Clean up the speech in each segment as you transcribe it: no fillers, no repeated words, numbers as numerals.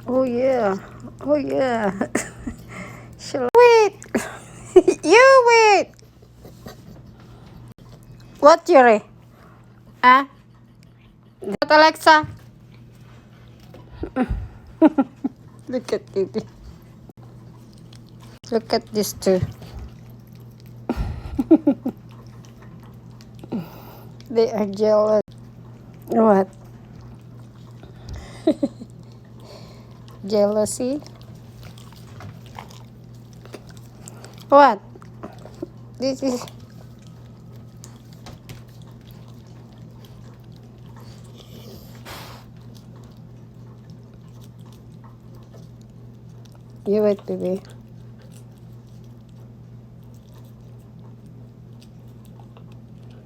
Oh yeah. Oh yeah. Wait. You wait. What, Yuri? Ah? What, Alexa? Look at Kitty. Look at this two. They are jealous. What? Jealousy? What? This is... You wait, baby.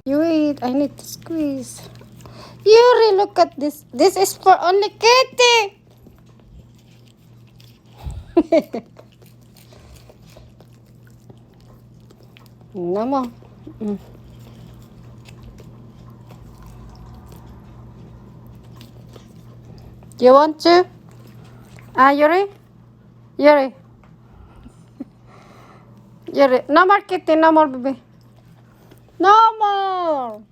You wait. I need to squeeze. Yuri, look at this. This is for only Kitty. No more. You want to? Yuri? Yuri. Yuri. No more, Kitty. No more, baby. No more.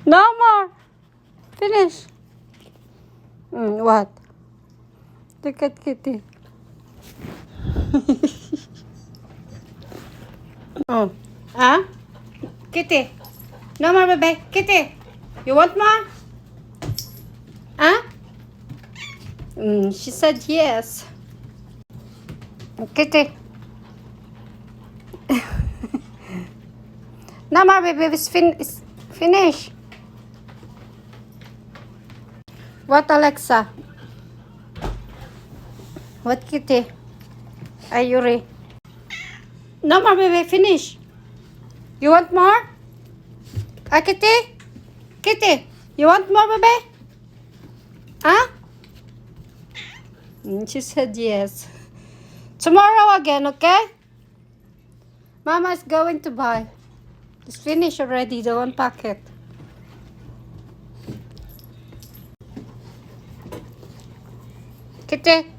No more. Finish. What? Look at Kitty. Oh. Kitty. No more, baby. Kitty. You want more? She said yes. Kitty. No more, baby. It's finish. What, Alexa? What, Kitty? Yuri. No more, baby. Finish. You want more? Kitty? Kitty, you want more, baby? She said yes. Tomorrow again, okay? Mama is going to buy. It's finished already, the one packet. Kitty?